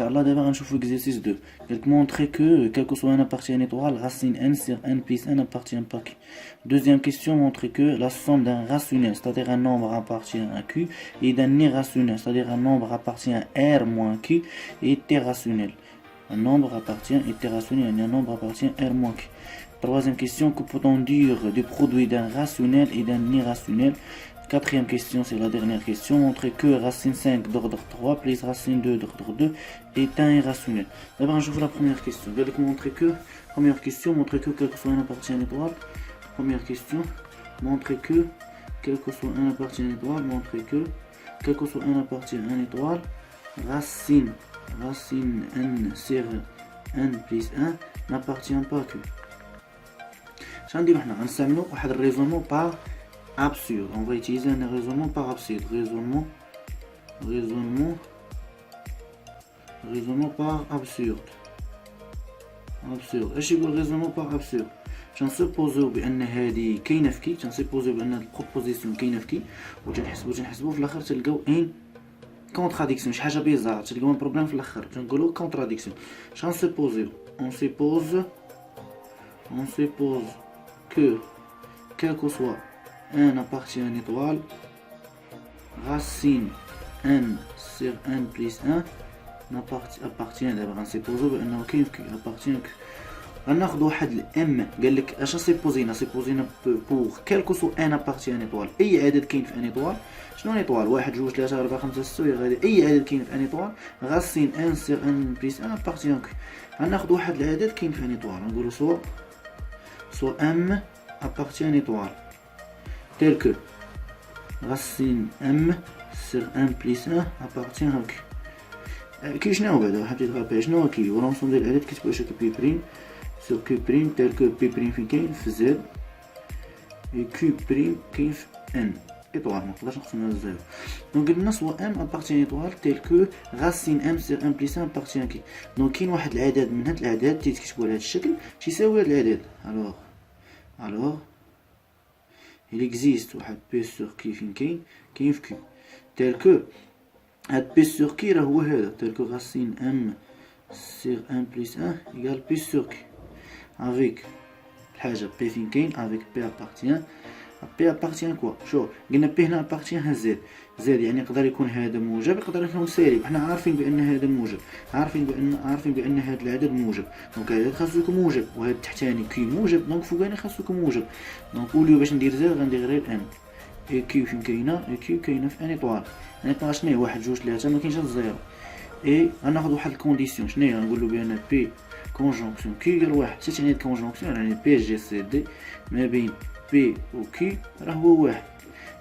Inch'Allah, d'abord, on chauffe l'exercice 2. Donc, montrer que, quel que soit n appartient à une étoile, racine n sur n plus n appartient pas à Q. Deuxième question, montrer que la somme d'un rationnel, c'est-à-dire un nombre appartient à Q, et d'un irrationnel, c'est-à-dire un nombre appartient à R moins Q, est irrationnel. Un nombre appartient, est irrationnel, et un nombre appartient à R moins Q. Troisième question, que peut-on dire du produit d'un rationnel et d'un irrationnel? Quatrième question, c'est la dernière question. Montrer que racine 5 d'ordre 3 plus racine 2 d'ordre 2 est un irrationnel. D'abord, je vous la première question. Je vais montrer que, première question, montrer que quel que soit un appartient à une étoile. Première question, montrer que, quel que soit un appartient à une étoile, montrer que, quel que soit un appartient à une étoile, racine n sur n plus 1 n'appartient pas que. شنديرو حنا غنستعملو واحد الريزونمون par absurde. On va utiliser un raisonnement par absurde. Raisonnement par absurde. ايش يقول raisonnement par absurde؟ تنسبوزيو بان هذه كاينه في كي، تنسبوزيو بان هاد البروبوزيسيون كاينه في كي، وتنحسبو في الاخر تلقاو ان كونتراديكسيون، شي حاجه بيزار، تلقاو بروبليم في الاخر، تنقولو كونتراديكسيون. شنسبوزيو on suppose que quel que soit n appartient à une étoile, racine n sur n plus 1 appartient d'abord à supposer بأنه كاين في Q appartient à Q. غناخدو واحد الام قال لك اش سيبوزينا بور quel que soit n appartient à une étoile، اي عدد كاين في ان ايطوال. شنو ايطوال؟ 1 2 3 4 5 6 غادي اي عدد كاين في ان ايطوال، racine n sur n plus 1 appartient à Q. غناخدو واحد العدد كاين في ان ايطوال، نقولو soit m appartient à une étoile, tel que racine m sur n plus 1 appartient à Q. كي شنو بعدا حبيت نغابي شنو كي ورونسون ديال العدد كتبقى شكل بي بريم sur Q prime tel que P prime فين كاين في Z et Q prime كاين في N étoile. مقدرش نقسمها لزيرو. دونك قلنا soit M appartient à une étoile tel que racine M sur M plus 1 appartient à Q. دونك كاين واحد العدد من هاد الاعداد تيتكتبوا على هاد الشكل تيساوي هاد العدد. alors il existe واحد P sur Q فين كاين في Q tel que هاد P sur Q راه هو هذا tel que racine M sur M plus 1 égale P sur Q avec الحاجة P فين كاين avec P appartient quoi؟ شوف قلنا P هنا appartient à Z يعني يقدر يكون هذا موجب يقدر يكون سالب. حنا عارفين بأن هذا موجب، عارفين بأن هذا العدد موجب، دونك هذا خاصو يكون موجب وهذا التحتاني كي موجب، دونك فوقاني خاصو يكون موجب. دونك اوليو باش ندير Z غندير غير N اي كيو فين كاينه، اي كيو كاينه في ان ايطوال. ان ايطوال شنو هي؟ 1 2 3 ما كاينش الزيرو. اي غناخذ واحد الكونديسيون شنو هي؟ غنقولوا بان بي كونجونكسيون كي غير واحد. اش تعني الكونجونكسيون؟ يعني بي جي سي دي ما بين بي و كي راه هو واحد.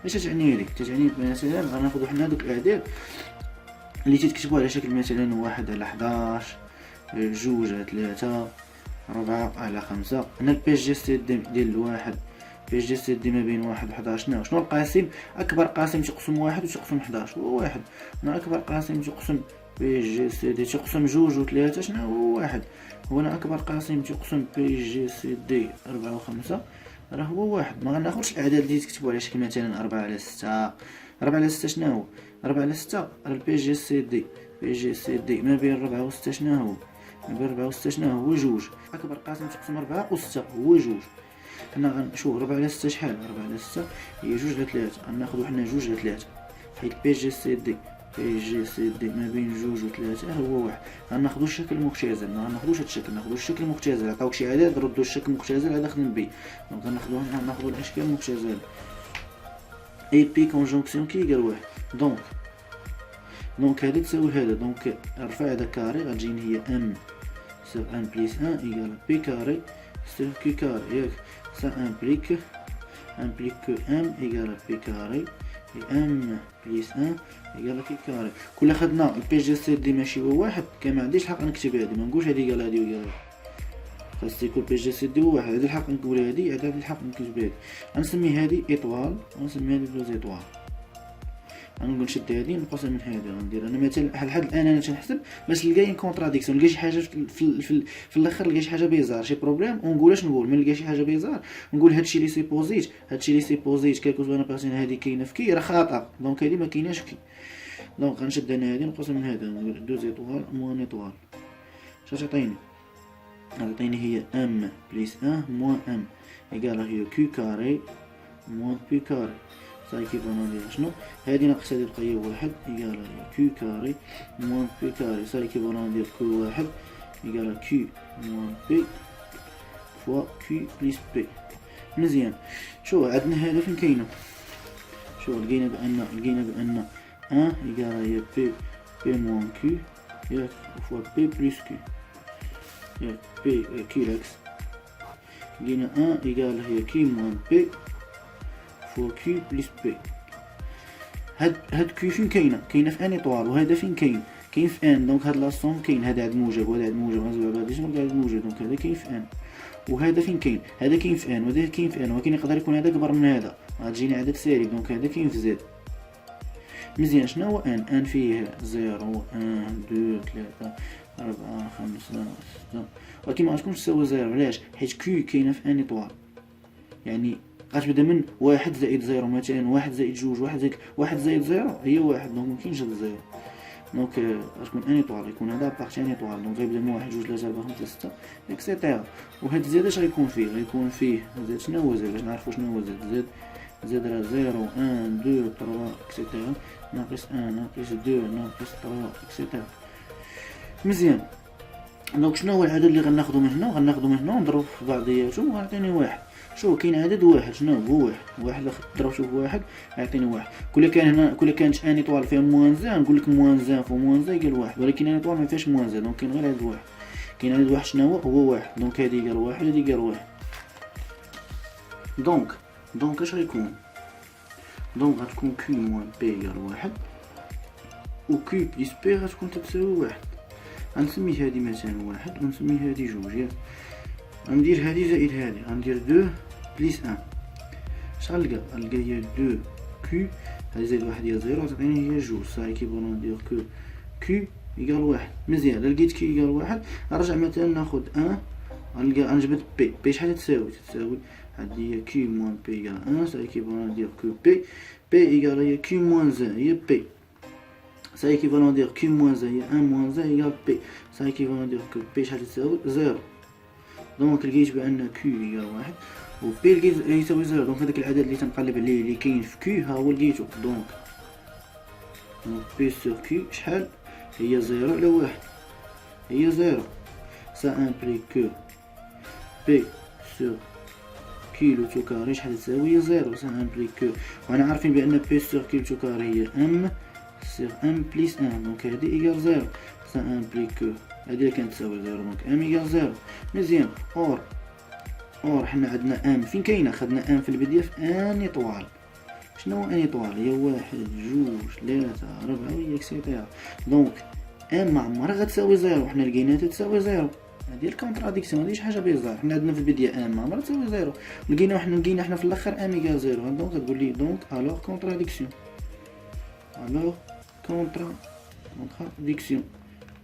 اش تعني هذيك؟ تعني مثلا غناخذ حنا هذوك الاعداد اللي تيتكتبوا على شكل مثلا 1 على 11 2 على 3 4 على 5. هنا البي جي سي دي ديال الواحد بي جي سي دي ما بين 1 و 11. شنو القاسم؟ اكبر قاسم تقسم 1 وتقسم 11 هو 1. هنا اكبر قاسم تقسم بي جي سي دي تقسم 2 و 3 شنو هو 1. هنا اكبر قاسم تقسم بي جي سي دي 4 و 5 راه هو 1. ما غناخذش الاعداد اللي تكتبوا على شكل مثلا 4 على 6. 4 على 6 شنو هو؟ 4 على 6 راه البي جي سي دي ما بين 4 و 6 شنو هو؟ ما بين 4 و 6 شنو هو؟ 2. اكبر قاسم تقسم 4 و 6 هو 2. حنا غنشوف 4 على 6 شحال؟ 4 على 6 هي 2 على 3. غناخذو حنا 2 على 3 حيت بي جي سي دي ما بين 2 و 3 هو 1. غناخذو الشكل المختزل، ما غناخذوش هاد الشكل، ناخذو الشكل المختزل. عطاوك شي عدد ردوا الشكل المختزل هذا خدم بيه. دونك غناخذو الاشكال المختزله اي بي كونجونكسيون كي يقال 1. دونك هذه تساوي هذا. دونك رفع هذا كاري غتجيني هي ام سور ان بليس 1 ايكال بي كاري سور كي كاري ياك. ça implique que m égale p carré et m plus 1 égale q carré. كل خدنا البي جي سي دي ماشي هو واحد كان ما عنديش الحق نكتب هذه، ما نقولش هذه قال هذه وقال خاص يكون بي جي سي دي هو واحد. هذه الحق نقول هذه، هذا الحق نكتب هذه. غنسمي هذه ايطوال ونسمي هذه بلوز ايطوال. غنقول نشد هذه نقصها من هذه. غندير انا مثلا لحد الان انا تنحسب باش نلقى كونتراديكسيون، نلقى شي حاجه في الاخر، نلقى شي حاجه بيزار شي بروبليم ونقول اش نقول. ملي نلقى شي حاجه بيزار نقول هادشي اللي سيبوزيت كالكو زوين باسين هذه كاينه في كي راه خطا. دونك هذه ما كايناش في كي. دونك غنشد انا هادي نقص من هذا، نقول دو زيطوال موان ايطوال. اش تعطيني؟ تعطيني هي ام بليس ان موان ام ايكال هي كيو كاري موان بي كاري. صاي كيفالون ندير شنو؟ هادي ناقص هادي بقى هي واحد ايكال هي كيو كاري موان بي كاري. صاي كيفالون ندير كيو واحد ايكال كيو موان بي فوا كيو بليس بي. مزيان. شو عندنا هذا فين كاينه؟ شو لقينا بان ان ايكال هي بي موان كيو ياك فوا بي بليس كيو ياك بي كيو لاكس. لقينا ان ايكال هي كيو موان بي فوا كيو بليس بي. هاد كيو فين كاينه؟ كاينه في ان ايطوال، وهذا فين كاين في ان. دونك هاد لاصوم كاين، هذا عند موجب وهذا عند موجب، غنزرب هذا شنو عند موجب. دونك هذا كاين في ان وهذا فين كاين؟ هذا كاين في ان وهذا كاين في ان، ولكن يقدر يكون هذا كبر من هذا، غتجيني عدد سالب. دونك هذا كاين في زد. مزيان. شنو هو ان فيه 0 1 2 3 4 5 6، ولكن ما غتكونش تساوي 0. علاش؟ حيت كيو كاينه في ان ايطوال، يعني غتبدا من 1 زائد 0 مثلا 1 زائد 2 1 زائد 0 هي 1. دونك مكاينش هاد 0. دونك غتكون ان ايطوال، يكون هذا بارتي ان ايطوال. دونك غيبدا من 1 2 3 4 5 6 اكسيتيرا. وهاد زد اش غيكون فيه؟ غيكون فيه زد. شنو هو زد باش نعرفوا شنو هو زد؟ زد راه 0 1 2 3 اكسيتيرا، ناقص 1 ناقص 2 ناقص 3 اكسيتيرا. مزيان. دونك شنو هو العدد اللي غناخدو من هنا؟ غناخدو من هنا ونضرب في بعضياتهم وغيعطيني واحد. شو كاين عدد واحد؟ شنو هو واحد؟ واحد اللي ضربتو في واحد غيعطيني واحد. كل كان هنا كل كانت ان ايطوال فيها موان زان نقول لك موان زان فوا موان زان يقال واحد، ولكن ان ايطوال ما فيهاش موان زان. دونك كاين غير عدد واحد. كاين عدد واحد شنو هو واحد. دونك هادي قال واحد هادي قال واحد. دونك اش غيكون؟ دونك غتكون كيو موان بي قال واحد و كيو بليس بي غتكون تساوي واحد. غنسمي هادي مثلا واحد ونسمي هادي جوج. ياك غندير هادي زائد هادي، غندير 2 بليس 1. اش غنلقى؟ غنلقى هي 2 كيو هادي زائد واحد هي 0 تعطيني هي جوج. صافي كيبغيو ندير كيو ايكال واحد. مزيان. الا لقيت كيو ايكال واحد نرجع مثلا ناخد 1 غنلقى غنجبد بي شحال تساوي هادي هي كيو موان بي ايكال 1. صافي كيبغيو ندير كيو بي ايكال هي كيو موان زان هي بي. صافي كيبغيو ندير كيو موان زان هي 1 موان زان ايكال بي. صافي كيبغيو ندير كيو بي شحال تساوي 0. دونك لقيت بان كيو ايكال واحد و بي لقيت يساوي 0. دونك هذاك العدد اللي تنقلب عليه اللي كاين في كيو ها هو لقيتو. دونك بي سور كيو شحال هي 0 على واحد هي 0. سا امبليك كو بي سور كيلو تو كاري شحال تساوي هي 0. سا امبليك كو وحنا عارفين بان بي سور كيلو تو كاري هي ام سور ام بليس 1. دونك هادي ايكال 0. سا امبليك كو هادي اللي كانت تساوي 0. دونك ام ايكال 0. مزيان. اور حنا عندنا ام فين كاينه؟ خدنا ام في البدايه في ان ايطوال. شنو هو ان ايطوال؟ هي واحد جوج ثلاثة 4 اكسيتيرا. دونك ام ما عمرها غتساوي 0 وحنا لقيناها تساوي 0. هادي الكونتراديكسيون، هادي شي حاجه بيزار. حنا عندنا في البدايه ام ما عمرها تساوي 0 لقينا حنا في الاخر ام ايكال 0. دونك تقول لي دونك الوغ كونتراديكسيون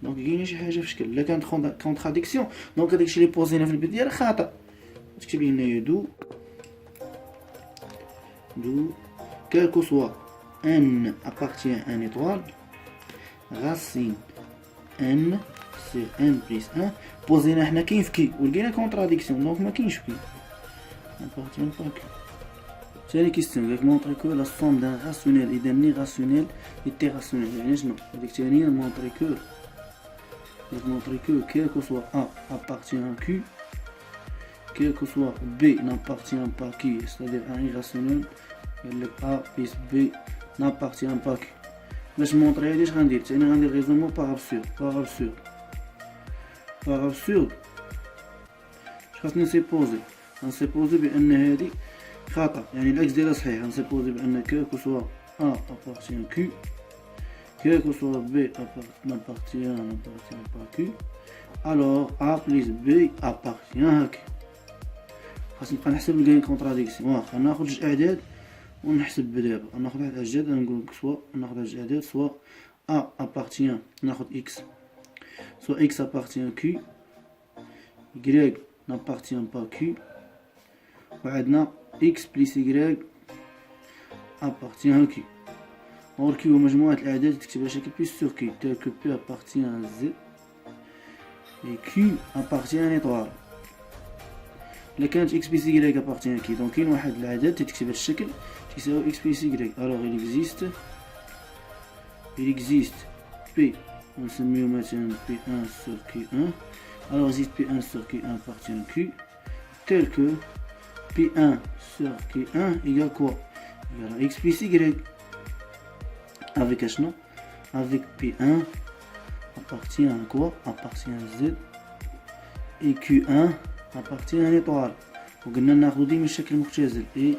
دونك لقينا شي حاجه في شكل. الا كانت كونتراديكسيون دونك هاداكشي اللي بوزينا في البدايه راه خطا. تكتب لي هنايا دو quel que soit n appartient à un étoile racine n c'est n plus 1. بوزينا حنا كاين في كي ولقينا كونتراديكسيون دونك ما كاينش في كي appartient pas كي. ثاني كيستيون قالك مونطري كو لا سوم دان راسيونيل اذا ني راسيونيل ايتي راسيونيل. يعني شنو هذيك الثانيه؟ مونطري كو quel que soit a appartient à q quel que soit b n'appartient pas à q, c'est-à-dire un irrationnel قالك A plus B n'appartient pas q. باش نمونطري هادي اش غندير؟ ثاني غندير ريزونمون باغ ابسورد. اش خاصني نسيبوزي؟ غنسيبوزي بان هادي خطا، يعني العكس ديالها صحيح. غنسيبوزي بان quel que soit A appartient q quel que soit B n'appartient pas q alors A plus B appartient à q. خاصني نبقى نحسب لكاين كونتراديكسيون. واخا ناخذ جوج اعداد ونحسب بدابا. ناخذ واحد العداد نقول لك سوا ناخذ واحد العداد سوا A appartient ناخذ x سوا x appartient q y n'appartient pas q وعندنا x plus y appartient à q. or Q هو مجموعة الأعداد تكتبها بشكل بي سور كي tel que P appartient à Z et Q appartient à une étoile. إلا كانت X بلس Y appartient à Q دونك كاين واحد العدد تكتب بهذا الشكل تساوي X بلس Y. alors il existe P نسميو مثلا P1 sur Q1. alors existe P1 sur Q1 appartient à Q tel que P1 sur Q1 égale quoi? Égale X plus Y. Avec H, avec P1 appartient à quoi? Appartient à Z. Et Q1 appartient à l'étoile. وقلنا ناخذ ديما الشكل المختزل. et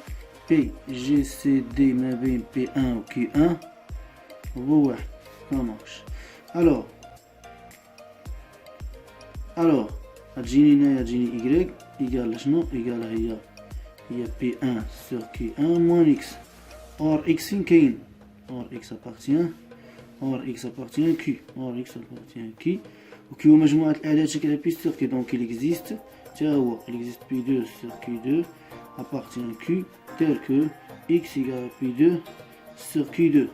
P G C D ما بين P1 و Q1 هو واحد. ما مارش. alors تجيني هنايا تجيني Y إيجال شنو؟ إيجال هي P1 sur Q1 moins X. or X فين كاين؟ or X appartient à Q. or X appartient à Q. و Q هو مجموعة الأعداد شكلها P sur Q. donc il existe il existe P2 sur Q2 appartient à Q tel que X égale P2 sur Q2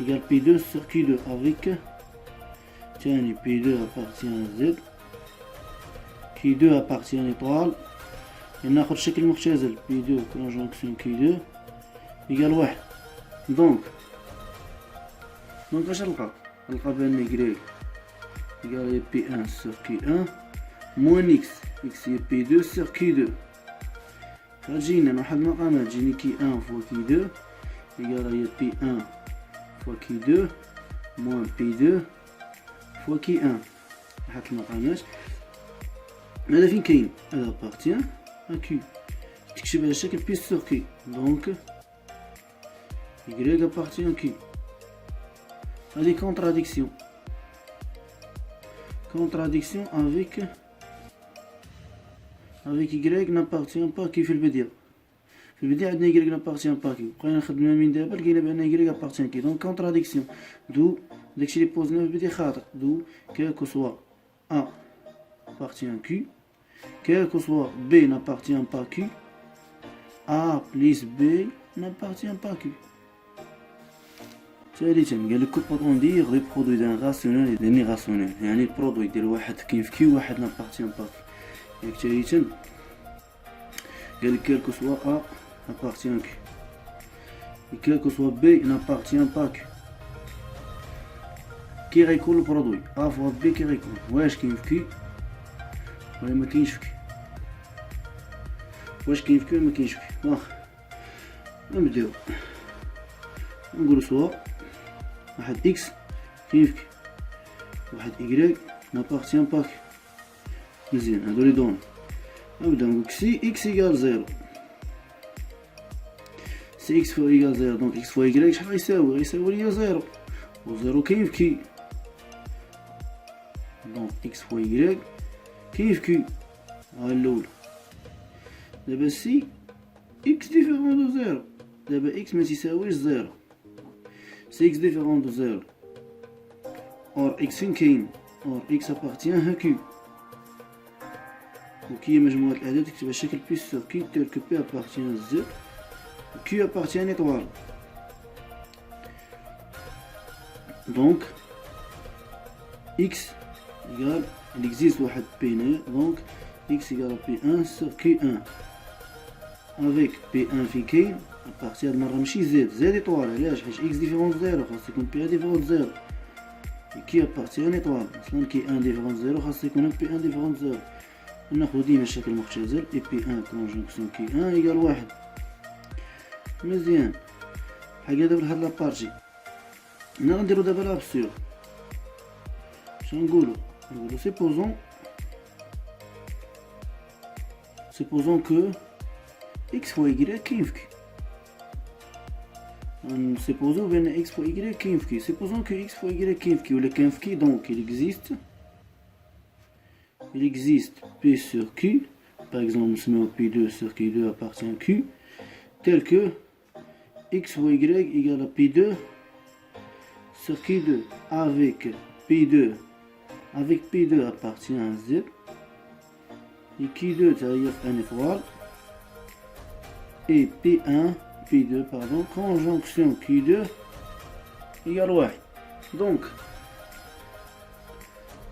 égale P2 sur Q2 avec P2 appartient à Z Q2 appartient à l'étoile. ناخذ الشكل المختزل P2 conjonction Q2 égale واحد. دونك اش نلقى بان Y égale P1 sur Q1 moins X هي P2 sur Q2. فجينا واحد المقامات تجيني Q1 fois Q2 égale هي P1 fois Q2 moins P2 fois Q1. واحد المقامات هذا فين كاين؟ هذا appartient à Q. تكتب على الشكل P sur Q. donc Y appartient à Q. هذه contradiction avec Y n'appartient pas à Q. في البداية عندنا Y n'appartient pas à Q. بقينا نخدمها من دابا لقينا بأن Y appartient à Q. donc contradiction. دو داكشي اللي بوزنا في البداية خاطئ. دو quel que soit A appartient à Q quel que soit B n'appartient pas à Q. A plus B n'appartient pas à Q. ثالثا قال لك كوبون دير لي برودوي دان راسيونيل et d'un irrationnel. يعني البرودوي ديال واحد كاين في كيو واحد نابارتيان با كيو. ياك ثالثا قال لك كيل كو سوا A appartient à Q et quel que soit B n'appartient pas à Q. كي غيكون البرودوي A فوا B كي غيكون واش كاين في كيو ولا ما كاينش في كيو. واش كاين في كيو ولا ما كاينش في كيو. واخا نبداو نقولو سوا واحد X كاين في كيو واحد Y n'appartient pas à Q. مزيان هادو لي دون. نبدا نقولك سي X égale 0. سي X فوا égale 0 دونك X فوا Y شحال غيساوي ليا 0 و 0 كاين في كيو. دونك X فوا Y كاين في كيو. ها الأولى. دابا سي X ديفيرون دو 0. دابا X ما تيساويش 0. سي X ديفيرون دو 0 اور X فين كاين؟ اور X appartient à Q. و Q هي مجموعة الأعداد تكتبها بشكل P sur Q tel que P appartient à Z و Q appartient à une étoile. donc X égale il existe واحد P هنايا donc X égale P1 sur Q1 avec P1 فين كاين ابارتي هاد المرة ماشي زد ايطوال. علاش؟ حيت X ديفيرون زيرو خاص يكون P1 ديفيرون زيرو. كي ابارتي ان ايطوال اصلا كي 1 ديفيرون زيرو خاص يكون P1 ديفيرون زيرو. ناخدو ديما الشكل المختزل اي P1 كونجونكسيون كي 1 ايكال واحد. مزيان بحال دابا لهاد لابارتي غنديرو دابا لابسيور. شنو نقولو supposons que X fois Y كاين في كي. نسيبوزو بان X fois Y كاين في كي. supposons que X fois Y كاين في كي ولا كاين في كي donc il existe P sur Q par exemple نسميو P2 sur Q2 appartient à Q tel que X fois Y égale à P2 sur Q2 avec P2 appartient à Z et Q2 تعرف un étoile et P1 P2, pardon, conjonction Q2 égale 1. Donc,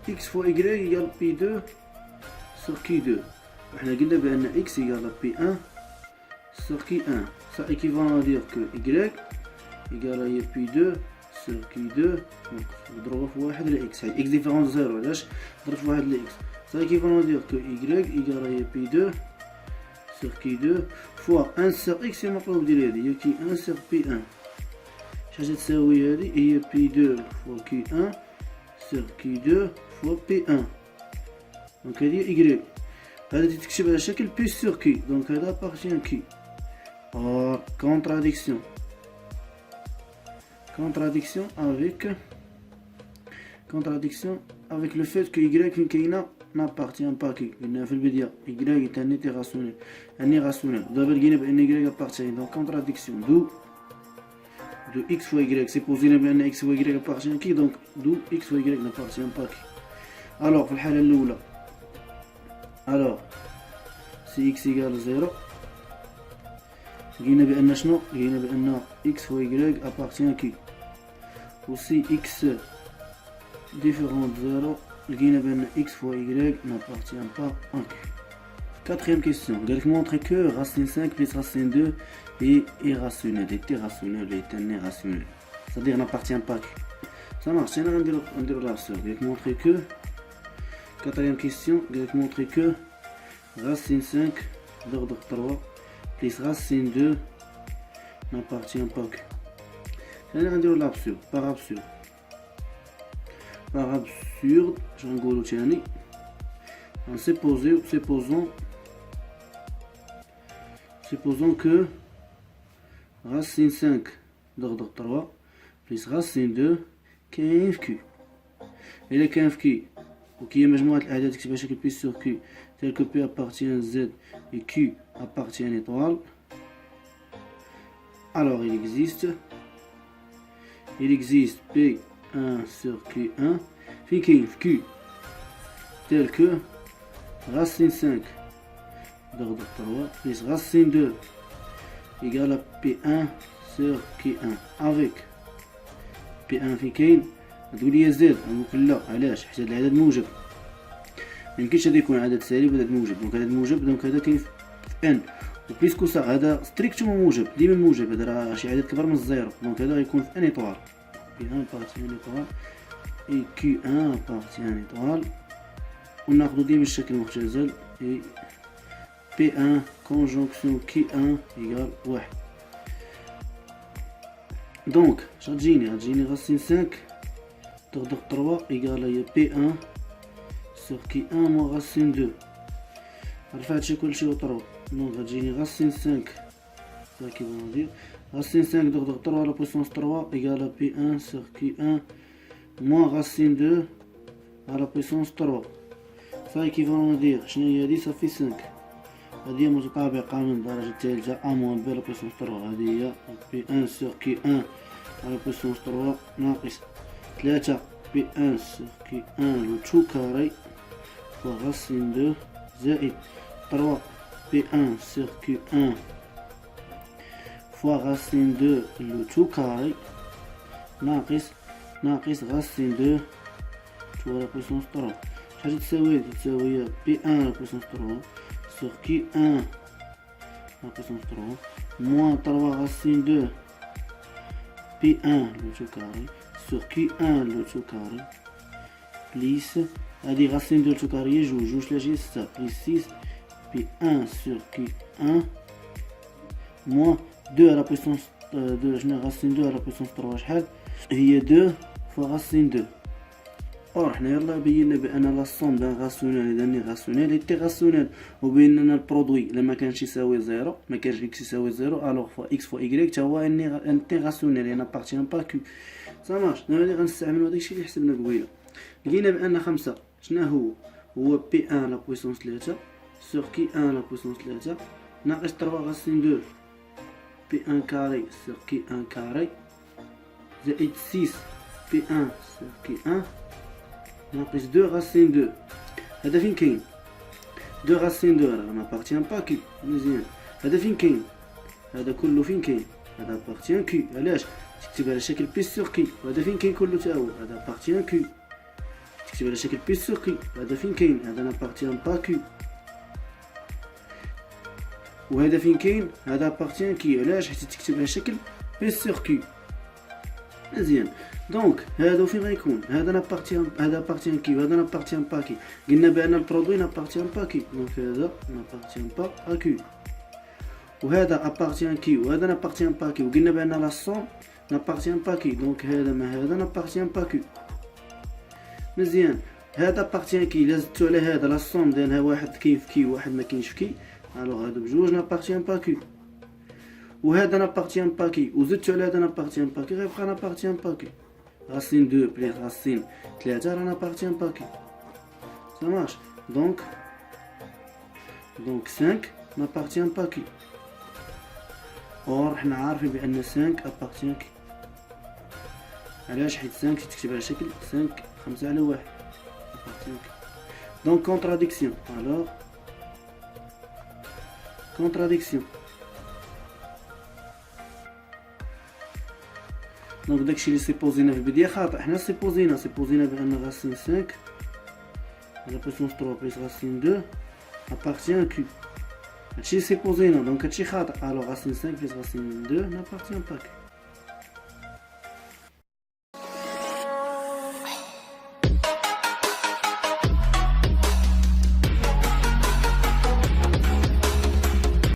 x fois y égale P2 sur Q2. On a dit que x égale P1 sur Q1. Ça équivaut à dire que y égale à P2 sur Q2. Donc, نضربها في واحد ل x. x différence 0. علاش ضربت في واحد ل x. Ça équivaut à dire que y égale à P2 sur Q2 fois 1 sur x هي مطلوب ديال هادي هي كي 1 sur P1. شحال تساوي هادي هي P2 fois Q1 sur Q2 fois P1. Donc هادي y. هذا تكتب على شكل P sur Q. Donc هذا appartient Q. Or contradiction avec le fait que y كاينه n'appartient pas Q. قلنا في البداية y est un irrationnel. دابا لقينا بان y appartient. Donc contradiction de x fois y. supposé بان x fois y appartient Q. Donc d'où x fois y n'appartient pas Q. Alors في الحالة الأولى si x égale 0 لقينا بان شنو؟ لقينا بان x fois y appartient Q. و si x différent de 0 لقينا بان x fois y n'appartient pas à Q. Quatrième question. Montrer que racine 5 plus racine 2 est irrationnel. Est un irrationnel. C'est-à-dire n'appartient pas à Q. Ça marche. On va là sur. Montrer que. Quatrième question. Montrer que racine 5 d'ordre 3 plus racine 2 n'appartient pas à Q. On va dire l'absurde. Par absurde. Je vais en supposons que racine 5 d'ordre 3 plus racine 2 كاين في Q. إلا كان في Q وكي هي مجموعة الأعداد تكتبها بشكل P sur Q tel que P appartient à Z et Q appartient à l'étoile, alors il existe P1 sur Q1 في Q tel que racine 5 d'ordre 3 plus racine 2 égale à P1 sur Q1 avec P1 في كاين. تقولي Z نقول لا علاش؟ حيت هذا العدد موجب ميمكنش هذا يكون عدد سالب وهذا موجب. دونك هذا موجب دونك هذا كاين في N وبليسكو سا هذا ستريكتومون موجب ديما موجب. هذا راه شي عدد كبر من الزيرو. دونك هذا غيكون في N ايطوال. P1 appartient à l'étoile et Q1 appartient à l'étoile. وناخذ ديما الشكل المختزل et P1 conjonction Q1 égale 1. Donc غتجيني racine 5 d'ordre 3 égale à P1 sur Q1 moins racine 2. عرفت هادشي كلشي وطرو. دونك غتجيني racine 5 ça qui veut dire racine 5 d'ordre 3 à la puissance 3 égale à P1 sur Q1 moins racine 2 à la puissance 3. Ça équivalent à dire شنو هي هادي؟ ça fait 5. هادي هي متطابقة من الدرجة الثالثة A moins B à la puissance 3. هادي هي P1 sur Q1 à la puissance 3 ناقص 3 P1 sur Q1 le tout carré fois racine 2 زائد 3 P1 sur Q1 fois racine 2 le tout carré ناقص racine 2 tout à la puissance 3. شحال تساوي P1 à la puissance 3 sur Q1 à la puissance 3 moins 3 racine 2 P1 le tout carré sur Q1 le tout carré plus هذه racine 2 le tout carré جوج 3 plus 6 P1 sur Q1 moins 2 à la puissance 2 racine 2 à la puissance 3 شحال هي 2 fois racine 2. اور حنا يلا بينا بان لا سوم دان راسيونيل دان راسيونيل ايتي راسيونيل وبيننا البرودوي لما كانش يساوي زيرو ما كانش اكس يساوي زيرو الوغ فوا اكس فوا ايغريك تا هو انتي راسيونيل انا بارتيان با كو. سا مارش دابا اللي غنستعملو داكشي اللي حسبنا قبيله. لقينا بان 5 شنو هو بي 1 لا بويسونس 3 سور كي 1 لا بويسونس 3 ناقص 3 راسين 2 بي 1 كاري سور كي 1 كاري زائد 6 بي 1 سور كي 1 ناقص 2 racine 2. هذا فين كاين 2 racine 2 راه ما بارتيان با كي مزيان. هذا فين كاين هذا كله فين كاين؟ هذا ابارتيان كي. علاش؟ تكتب على شكل بي سور كي، وهذا فين كاين كله تا هو؟ هذا ابارتيان كي. تكتب على شكل بي سور كي، هذا فين كاين؟ هذا نابارتيان با كي. وهذا فين كاين؟ هذا ابارتيان كي. علاش؟ حيت تكتب على شكل بي سور كي. مزيان. دونك هادو فين غيكون؟ هذا نابارتيان، هذا ابارتيان كي وهذا نابارتيان با كي. قلنا بان البرودوي نابارتيان با كي، دونك هذا نابارتيان با ا كي. وهذا ابارتيان كي وهذا نابارتيان با كي، وقلنا بان لا سوم نابارتيان با كي، دونك هذا مع هذا نابارتيان با كي. مزيان. هذا ابارتيان كي، الا زدتو على هذا لا سوم ديالها واحد كاين في كي وواحد ما كاينش في كي، الوغ هادو بجوج نابارتيان با كي. وهذا نابارتيان با كي وزدتو على هذا نابارتيان با كي، غيبقى نابارتيان با كي. راسين 2 بليس راسين 3 راه نابارتيان با كي. Ça marche. Donc 5 n'appartient pas qui. Or حنا عارفين بأن 5 appartient qui. علاش؟ حيت 5 تكتب على شكل 5 5 على 1 appartient qui. Donc contradiction. Alors contradiction. دونك داكشي اللي سيبوزينا في البداية خاطئ. حنا سيبوزينا بأن راسين 5 la puissance 3 plus racine 2 appartient à Q. هادشي سيبوزينا، دونك هادشي خاطئ. alors racine 5 plus racine 2 n'appartient pas à Q.